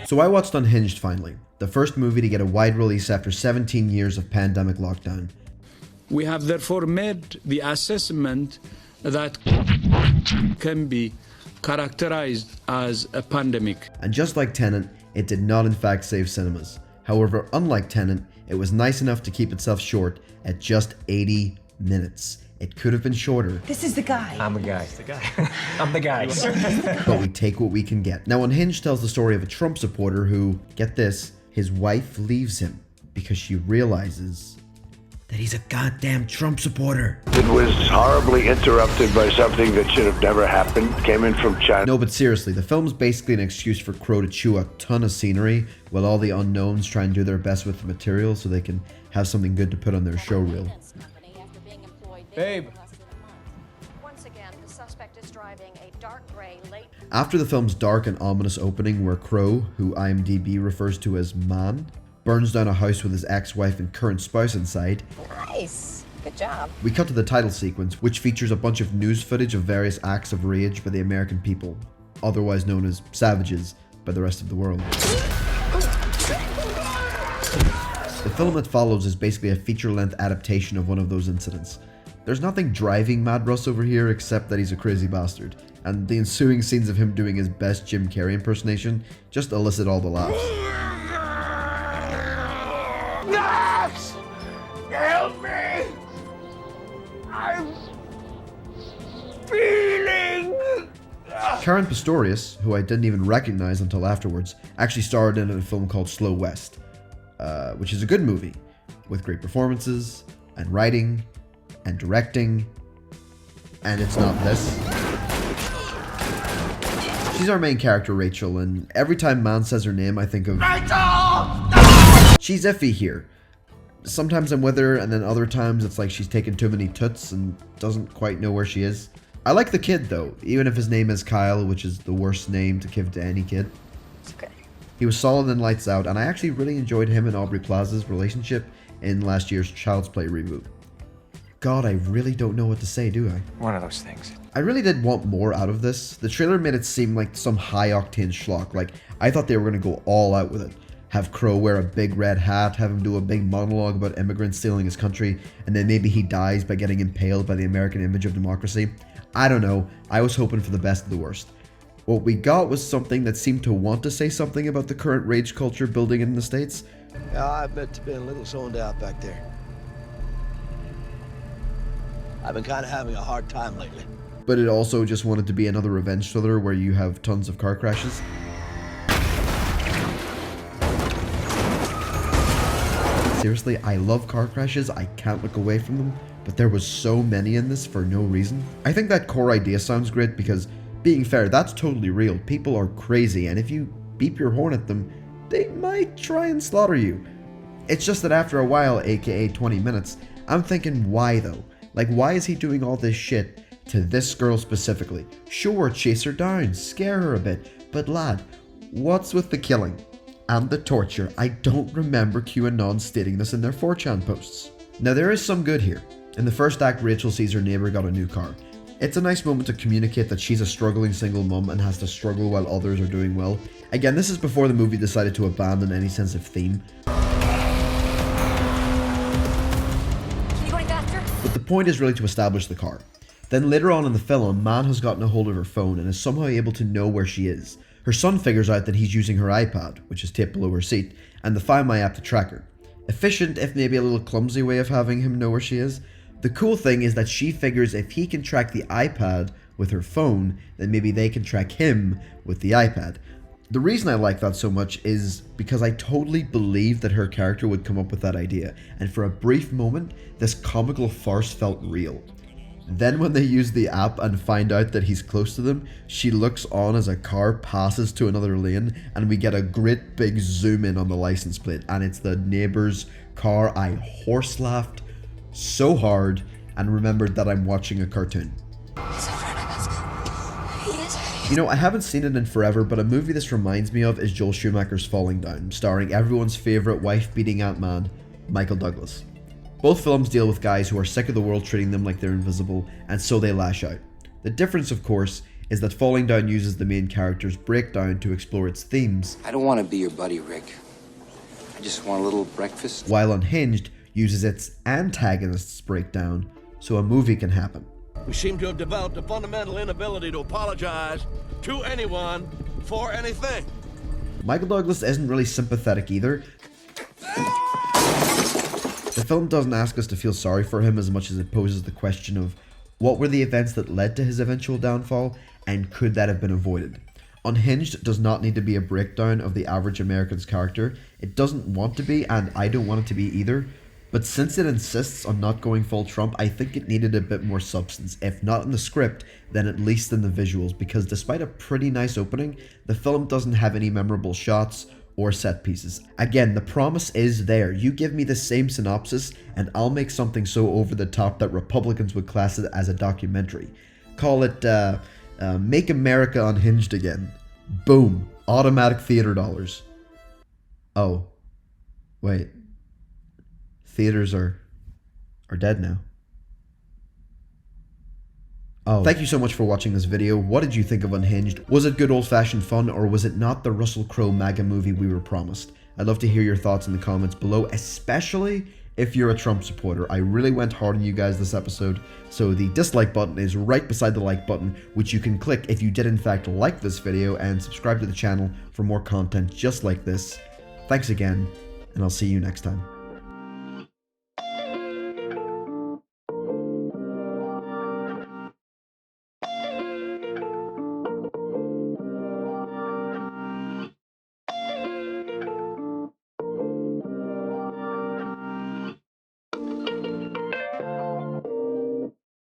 So I watched Unhinged finally, the first movie to get a wide release after 17 years of pandemic lockdown. We have therefore made the assessment that can be characterized as a pandemic. And just like Tenet, it did not in fact save cinemas. However, unlike Tenet, it was nice enough to keep itself short at just 80 minutes. It could have been shorter. This is the guy. I'm the guy. The guy. I'm the guy. But we take what we can get. Now, Unhinged tells the story of a Trump supporter who, get this, his wife leaves him because she realizes that he's a goddamn Trump supporter. It was horribly interrupted by something that should have never happened. Came in from China. No, but seriously, the film's basically an excuse for Crowe to chew a ton of scenery while all the unknowns try and do their best with the material so they can have something good to put on their show reel. Babe. Once again, the suspect is driving a dark gray late. After the film's dark and ominous opening where Crowe, who IMDb refers to as Man, burns down a house with his ex-wife and current spouse inside, Nice. Good job. we cut to the title sequence, which features a bunch of news footage of various acts of rage by the American people, otherwise known as savages by the rest of the world. The film that follows is basically a feature-length adaptation of one of those incidents. There's nothing driving Mad Russ over here except that he's a crazy bastard, and the ensuing scenes of him doing his best Jim Carrey impersonation just elicit all the laughs. Nurse! Help me! I'm feeling... Karen Pistorius, who I didn't even recognize until afterwards, actually starred in a film called Slow West, which is a good movie, with great performances, and writing, and directing, and it's not this. She's our main character, Rachel, and every time Man says her name, I think of... Rachel! She's iffy here. Sometimes I'm with her, and then other times it's like she's taken too many toots and doesn't quite know where she is. I like the kid, though, even if his name is Kyle, which is the worst name to give to any kid. It's okay. He was solid in Lights Out, and I actually really enjoyed him and Aubrey Plaza's relationship in last year's Child's Play reboot. God, I really don't know what to say, do I? One of those things. I really did want more out of this. The trailer made it seem like some high-octane schlock. Like, I thought they were going to go all out with it. Have Crowe wear a big red hat, have him do a big monologue about immigrants stealing his country, and then maybe he dies by getting impaled by the American image of democracy. I don't know. I was hoping for the best of the worst. What we got was something that seemed to want to say something about the current rage culture building in the States. Yeah, I admit to being a little zoned out back there. I've been kind of having a hard time lately. But it also just wanted to be another revenge thriller where you have tons of car crashes. Seriously, I love car crashes, I can't look away from them, but there was so many in this for no reason. I think that core idea sounds great because, being fair, that's totally real. People are crazy, and if you beep your horn at them, they might try and slaughter you. It's just that after a while, aka 20 minutes, I'm thinking, why though? Like, why is he doing all this shit to this girl specifically? Sure, chase her down, scare her a bit, but lad, what's with the killing? And the torture? I don't remember QAnon stating this in their 4chan posts. Now there is some good here. In the first act, Rachel sees her neighbor got a new car. It's a nice moment to communicate that she's a struggling single mum and has to struggle while others are doing well. Again, this is before the movie decided to abandon any sense of theme. But the point is really to establish the car. Then later on in the film, Man has gotten a hold of her phone and is somehow able to know where she is. Her son figures out that he's using her iPad, which is taped below her seat, and the Find My app to track her. Efficient, if maybe a little clumsy way of having him know where she is. The cool thing is that she figures if he can track the iPad with her phone, then maybe they can track him with the iPad. The reason I like that so much is because I totally believed that her character would come up with that idea, and for a brief moment, this comical farce felt real. Then when they use the app and find out that he's close to them, she looks on as a car passes to another lane, and we get a great big zoom in on the license plate, and it's the neighbor's car. I horse laughed so hard and remembered that I'm watching a cartoon. You know, I haven't seen it in forever, but a movie this reminds me of is Joel Schumacher's Falling Down, starring everyone's favourite wife-beating Ant-Man, Michael Douglas. Both films deal with guys who are sick of the world treating them like they're invisible, and so they lash out. The difference, of course, is that Falling Down uses the main character's breakdown to explore its themes, I don't want to be your buddy, Rick. I just want a little breakfast. while Unhinged uses its antagonist's breakdown so a movie can happen. We seem to have developed a fundamental inability to apologize to anyone for anything. Michael Douglas isn't really sympathetic either. The film doesn't ask us to feel sorry for him as much as it poses the question of what were the events that led to his eventual downfall, and could that have been avoided? Unhinged does not need to be a breakdown of the average American's character. It doesn't want to be, and I don't want it to be either. But since it insists on not going full Trump, I think it needed a bit more substance, if not in the script, then at least in the visuals, because despite a pretty nice opening, the film doesn't have any memorable shots or set pieces. Again, the promise is there. You give me the same synopsis and I'll make something so over the top that Republicans would class it as a documentary. Call it, Make America Unhinged Again. Boom. Automatic theater dollars. Oh. Wait. Theaters are dead now. Oh. Thank you so much for watching this video. What did you think of Unhinged? Was it good old-fashioned fun, or was it not the Russell Crowe MAGA movie we were promised? I'd love to hear your thoughts in the comments below, especially if you're a Trump supporter. I really went hard on you guys this episode, so the dislike button is right beside the like button, which you can click if you did in fact like this video, and subscribe to the channel for more content just like this. Thanks again, and I'll see you next time.